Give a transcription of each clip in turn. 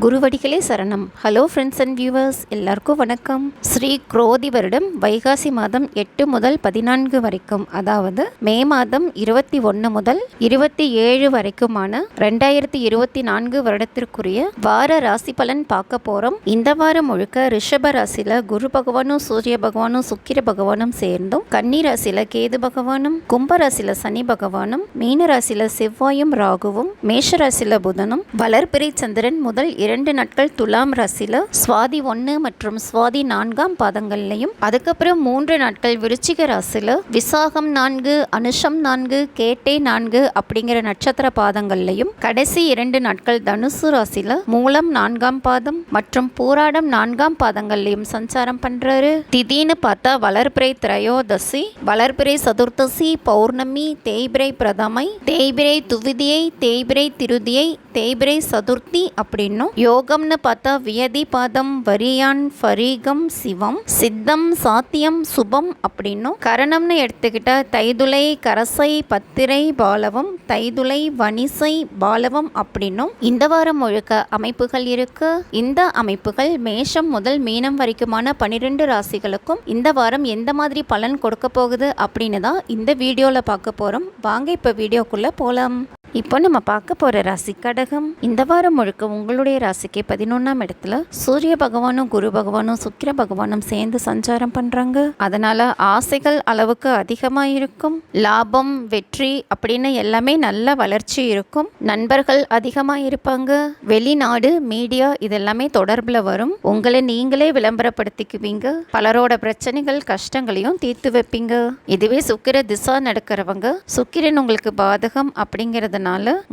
குருவடிகளே சரணம். Hello friends and viewers, எல்லாருக்கும் வணக்கம். ஸ்ரீ குரோதி வருடம் வைகாசி மாதம் 8 முதல் 14 வரைக்கும், அதாவது மே மாதம் 21 முதல் 27 வரைக்குமான 2024 வருடத்திற்குரிய வார ராசி பலன் பார்க்க போகிறோம். இந்த வாரம் முழுக்க ரிஷப ராசியில் குரு பகவானும் சூரிய பகவானும் சுக்கிர பகவானும் சேர்ந்தும், கன்னி ராசியில் கேது பகவானும், கும்ப ராசியில் சனி பகவானும், மீன ராசியில் செவ்வாயும் ராகுவும், மேஷ ராசியில் புதனும், வளர்பிறை சந்திரன் முதல் 2 நாட்கள் துலாம் ராசியில சுவாதி 1 மற்றும் சுவாதி 4ஆம் பாதங்கள்லையும், அதுக்கப்புறம் 3 நாட்கள் விருச்சிக ராசியில விசாகம் 4, அனுஷம் 4, கேட்டை 4 அப்படிங்கிற நட்சத்திர பாதங்கள்லையும், கடைசி 2 நாட்கள் தனுசு ராசியில மூலம் 4ஆம் பாதம் மற்றும் பூராடம் 4ஆம் பாதங்கள்லையும் சஞ்சாரம் பண்றாரு. திடீர்னு பார்த்தா வளர்பிறை திரையோதசி, வளர்பிறை சதுர்த்தசி, பௌர்ணமி, தேய்பிறை பிரதமை, தேய்பிறை துவிதியை, தேய்பிறை திருதியை, தேய்பிறை சதுர்த்தி அப்படின்னும், யோகம்னு பார்த்தா வியதி பாதம், வரியான், ஃபரீகம், சிவம், சித்தம், சாத்தியம், சுபம் அப்படின்னும், கரணம்னு எடுத்துக்கிட்டா தைதுளை, கரசை, பத்திரை, பாலவம், தைதுளை, வனிசை, பாலவம் அப்படின்னும் இந்த வாரம் முழுக்க அமைப்புகள் இருக்கு. இந்த அமைப்புகள் மேஷம் முதல் மீனம் வரைக்குமான 12 ராசிகளுக்கும் இந்த வாரம் எந்த மாதிரி பலன் கொடுக்க போகுது அப்படின்னு தான் இந்த வீடியோல பார்க்க போறோம். வாங்க இப்ப வீடியோக்குள்ள போலாம். இப்போ நம்ம பார்க்க போகிற ராசி கடகம். இந்த வாரம் முழுக்க உங்களுடைய ராசிக்கு 11ஆம் இடத்துல சூரிய பகவானும் குரு பகவானும் சுக்கிர பகவானும் சேர்ந்து சஞ்சாரம் பண்ணுறாங்க. அதனால் ஆசைகள் அளவுக்கு அதிகமாக இருக்கும். லாபம், வெற்றி அப்படின்னு எல்லாமே நல்ல வளர்ச்சி இருக்கும். நண்பர்கள் அதிகமாக இருப்பாங்க. வெளிநாடு, மீடியா இதெல்லாமே தொடர்பில் வரும். உங்களை நீங்களே விளம்பரப்படுத்திக்குவீங்க. பலரோட பிரச்சனைகள், கஷ்டங்களையும் தீர்த்து வைப்பீங்க. இதுவே சுக்கிர திசா நடக்கிறவங்க, சுக்கிரன் உங்களுக்கு பாதகம் அப்படிங்கிறது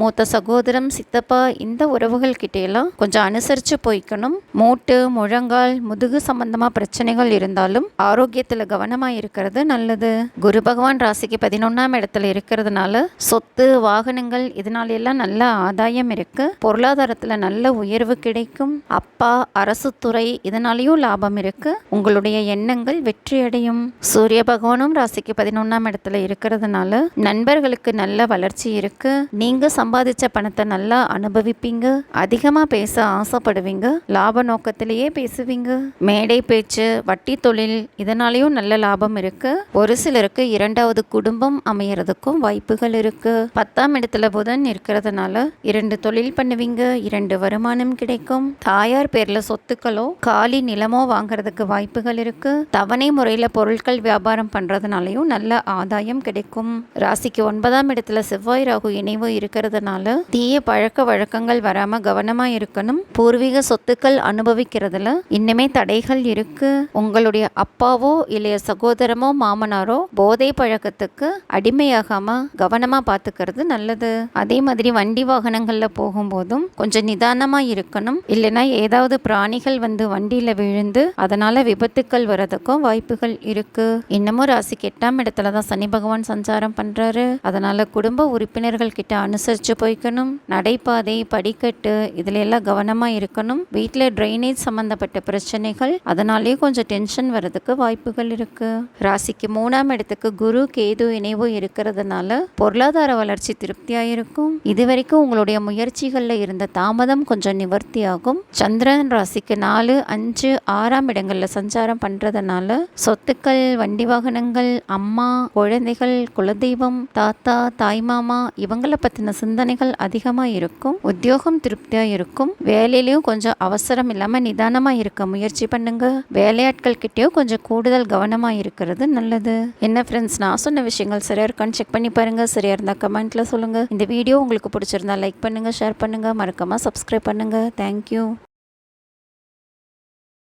மூத்த சகோதரம், சித்தப்பா இந்த உறவுகள் கிட்டையெல்லாம் கொஞ்சம் அனுசரிச்சு போய்க்கணும். மூட்டு, முழங்கால், முதுகு சம்பந்தமா பிரச்சனைகள் இருந்தாலும் ஆரோக்கியத்துல கவனமா இருக்கிறது நல்லது. குரு பகவான் ராசிக்கு 11ஆம் இடத்துல இருக்கிறதுனால சொத்து, வாகனங்கள் இதனால எல்லாம் நல்ல ஆதாயம் இருக்கு. பொருளாதாரத்துல நல்ல உயர்வு கிடைக்கும். அப்பா, அரசு துறை இதனாலையும் லாபம் இருக்கு. உங்களுடைய எண்ணங்கள் வெற்றி அடையும். சூரிய பகவானும் ராசிக்கு 11ஆம் இடத்துல இருக்கிறதுனால நண்பர்களுக்கு நல்ல வளர்ச்சி இருக்கு. நீங்க சம்பாதிச்ச பணத்தை நல்லா அனுபவிப்பீங்க. அதிகமா பேச ஆசைப்படுவீங்க. லாப நோக்கத்திலேயே பேசுவீங்க. மேடை பேச்சு, வட்டி தொழில் இதனாலேயும் நல்ல லாபம் இருக்கு. ஒரு சிலருக்கு 2வது குடும்பம் அமையறதுக்கும் வாய்ப்புகள் இருக்கு. 10ஆம் இடத்துல புதன் இருக்கிறதுனால 2 தொழில் பண்ணுவீங்க. 2 வருமானம் கிடைக்கும். தாயார் பேர்ல சொத்துக்களோ காலி நிலமோ வாங்குறதுக்கு வாய்ப்புகள் இருக்கு. தவணை முறையில பொருட்கள் வியாபாரம் பண்றதுனாலையும் நல்ல ஆதாயம் கிடைக்கும். ராசிக்கு 9ஆம் இடத்துல செவ்வாய் ராகு இணைவு இருக்கிறதுனால தீய பழக்க வழக்கங்கள் வராம கவனமா இருக்கணும். பூர்வீக சொத்துக்கள் அனுபவிக்கிறதுல இன்னுமே தடைகள் இருக்கு. உங்களுடைய அப்பாவோ இல்லைய சகோதரமோ மாமனாரோ போதை பழக்கத்துக்கு அடிமையாகாம கவனமா பாத்துக்கிறது நல்லது. அதே மாதிரி வண்டி வாகனங்கள்ல போகும்போதும் கொஞ்சம் நிதானமா இருக்கணும். இல்லைன்னா ஏதாவது பிராணிகள் வந்து வண்டியில விழுந்து அதனால விபத்துக்கள் வரதுக்கும் வாய்ப்புகள் இருக்கு. இன்னமும் ராசிக்கு 8ஆம் இடத்துலதான் சனி பகவான் சஞ்சாரம் பண்றாரு. அதனால குடும்ப உறுப்பினர்கள் கிட்ட அனுசரிச்சு போய்க்கணும். நடைபாதை, படிக்கட்டு இதுல எல்லாம் கவனமா இருக்கணும். வீட்டில் ட்ரைனேஜ் சம்பந்தப்பட்ட பிரச்சனைகள் அதனாலேயே கொஞ்சம் டென்ஷன் வரதுக்கு வாய்ப்புகள் இருக்கு. ராசிக்கு 3ஆம் இடத்துக்கு குரு கேது இணைவு இருக்கிறதுனால பொருளாதார வளர்ச்சி திருப்தியாயிருக்கும். இதுவரைக்கும் உங்களுடைய முயற்சிகள்ல இருந்த தாமதம் கொஞ்சம் நிவர்த்தி ஆகும். சந்திரன் ராசிக்கு 4, 5, 6ஆம் இடங்கள்ல சஞ்சாரம் பண்றதுனால சொத்துக்கள், வண்டி வாகனங்கள், அம்மா, குழந்தைகள், குலதெய்வம், தாத்தா, தாய்மாமா இவங்களை பத்தின சிந்தனைகள் அதிகமா இருக்கும். உத்தியோகம் திருப்தியா இருக்கும். வேலையிலயும் கொஞ்சம் அவசரம் இல்லாம நிதானமா இருக்க முயற்சி பண்ணுங்க. வேலையாட்கள் கிட்டயும் கொஞ்சம் கூடுதல் கவனமா இருக்கிறது நல்லது. என்ன ஃப்ரெண்ட்ஸ், நான் சொன்ன விஷயங்கள் சரியா இருக்கான்னு செக் பண்ணி பாருங்க. சரியா இருந்தா கமெண்ட்ல சொல்லுங்க. இந்த வீடியோ உங்களுக்கு பிடிச்சிருந்தா லைக் பண்ணுங்க, ஷேர் பண்ணுங்க, மறக்காம சப்ஸ்கிரைப் பண்ணுங்க. தேங்க்யூ.